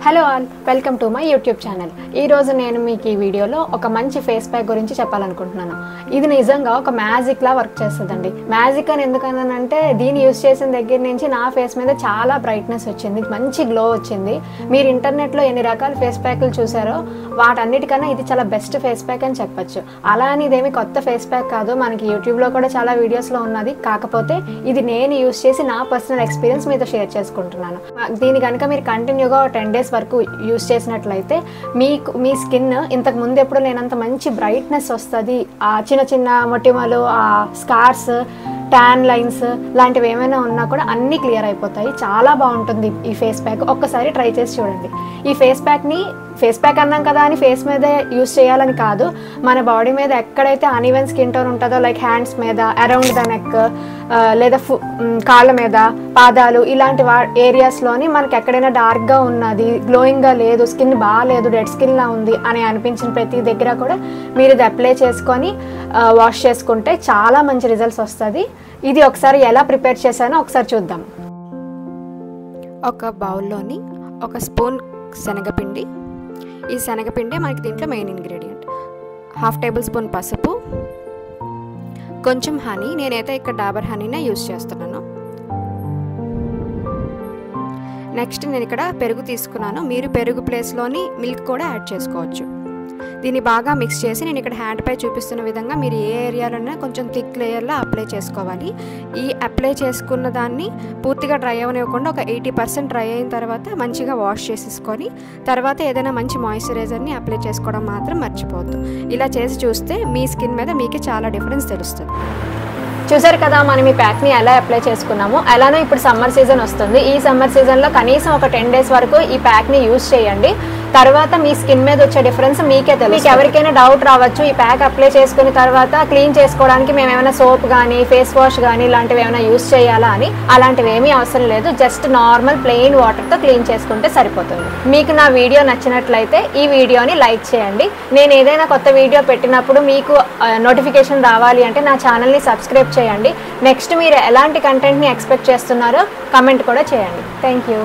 Hello all, welcome to my YouTube channel. ఈరోజు నేను మీకు ఈ వీడియోలో ఒక మంచి ఫేస్ ప్యాక్ గురించి చెప్పాలనుకుంటున్నాను. ఇది నిజంగా ఒక మ్యాజిక్లా వర్క్ చేస్తుందండి. మ్యాజిక్ అని ఎందుకనంటే దీన్ని యూస్ చేసిన దగ్గర నుంచి నా ఫేస్ మీద చాలా బ్రైట్నెస్ వచ్చింది, మంచి గ్లో వచ్చింది. మీరు ఇంటర్నెట్లో ఎన్ని రకాల ఫేస్ ప్యాక్లు చూసారో వాటన్నిటికన్నా ఇది చాలా బెస్ట్ ఫేస్ ప్యాక్ అని చెప్పచ్చు. అలా అని ఇదేమి కొత్త ఫేస్ ప్యాక్ కాదు, మనకి యూట్యూబ్లో కూడా చాలా వీడియోస్లో ఉన్నది. కాకపోతే ఇది నేను యూస్ చేసి నా పర్సనల్ ఎక్స్పీరియన్స్ మీతో షేర్ చేసుకుంటున్నాను. దీని కనుక మీరు కంటిన్యూగా 10 days వరకు యూస్ చేసినట్లయితే మీ స్కిన్ ఇంతకు ముందు ఎప్పుడు లేనంత మంచి బ్రైట్నెస్ వస్తుంది. ఆ చిన్న చిన్న మొటిమలు, ఆ స్కార్స్, ట్యాన్ లైన్స్ లాంటివి ఏమైనా ఉన్నా కూడా అన్నీ క్లియర్ అయిపోతాయి. చాలా బాగుంటుంది ఈ ఫేస్ ప్యాక్. ఒక్కసారి ట్రై చేసి చూడండి. ఈ ఫేస్ ప్యాక్ అన్నాం కదా అని ఫేస్ మీదే యూస్ చేయాలని కాదు, మన బాడీ మీద ఎక్కడైతే అన్ఈవెన్ స్కిన్ టోన్ ఉంటుందో, లైక్ హ్యాండ్స్ మీద, అరౌండ్ ద నెక్, లేదా కాళ్ళ మీద, పాదాలు, ఇలాంటి ఏరియాస్లోని మనకి ఎక్కడైనా డార్క్గా ఉన్నది, గ్లోయింగ్గా లేదు, స్కిన్ బాగాలేదు, డెడ్ స్కిన్లా ఉంది అని అనిపించిన ప్రతి దగ్గర కూడా మీరు ఇది అప్లై చేసుకొని వాష్ చేసుకుంటే చాలా మంచి రిజల్ట్స్ వస్తుంది. ఇది ఒకసారి ఎలా ప్రిపేర్ చేశానో ఒకసారి చూద్దాం. ఒక బౌల్లోని 1 స్పూన్ శనగపిండి, ఈ శనగపిండి మనకి దీంట్లో మెయిన్ ఇంగ్రీడియంట్, 1/2 టేబుల్ స్పూన్ పసుపు, కొంచెం హనీ, నేనైతే ఇక్కడ డాబర్ హనీనే యూస్ చేస్తున్నాను. నెక్స్ట్ నేను ఇక్కడ పెరుగు తీసుకున్నాను, మీరు పెరుగు ప్లేస్లోని మిల్క్ కూడా యాడ్ చేసుకోవచ్చు. దీన్ని బాగా మిక్స్ చేసి నేను ఇక్కడ హ్యాండ్ పై చూపిస్తున్న విధంగా మీరు ఏ ఏరియాలోనే కొంచెం థిక్ లేయర్లో అప్లై చేసుకోవాలి. ఈ అప్లై చేసుకున్న దాన్ని పూర్తిగా డ్రై అవనివ్వకుండా ఒక 80% డ్రై అయిన తర్వాత మంచిగా వాష్ చేసేసుకొని తర్వాత ఏదైనా మంచి మాయిశ్చరైజర్ని అప్లై చేసుకోవడం మాత్రం మర్చిపోవద్దు. ఇలా చేసి చూస్తే మీ స్కిన్ మీద మీకే చాలా డిఫరెన్స్ తెలుస్తుంది. చూసారు కదా మనం ఈ ప్యాక్ని ఎలా అప్లై చేసుకున్నాము. అలానే ఇప్పుడు సమ్మర్ సీజన్ వస్తుంది. ఈ సమ్మర్ సీజన్లో కనీసం ఒక 10 days వరకు ఈ ప్యాక్ని యూజ్ చేయండి. తర్వాత మీ స్కిన్ మీద వచ్చే డిఫరెన్స్ మీకే తెలుసు. మీకు ఎవరికైనా డౌట్ రావచ్చు, ఈ ప్యాక్ అప్లై చేసుకున్న తర్వాత క్లీన్ చేసుకోవడానికి మేము ఏమైనా సోప్ కానీ, ఫేస్ వాష్ కానీ ఇలాంటివి ఏమైనా యూజ్ చేయాలా అని. అలాంటివి ఏమీ అవసరం లేదు, జస్ట్ నార్మల్ ప్లెయిన్ వాటర్తో క్లీన్ చేసుకుంటే సరిపోతుంది. మీకు నా వీడియో నచ్చినట్లయితే ఈ వీడియోని లైక్ చేయండి. నేను ఏదైనా కొత్త వీడియో పెట్టినప్పుడు మీకు నోటిఫికేషన్ రావాలి అంటే నా ఛానల్ని సబ్స్క్రైబ్ చేయండి. నెక్స్ట్ మీరు ఎలాంటి కంటెంట్ని ఎక్స్పెక్ట్ చేస్తున్నారో కమెంట్ కూడా చేయండి. Thank you.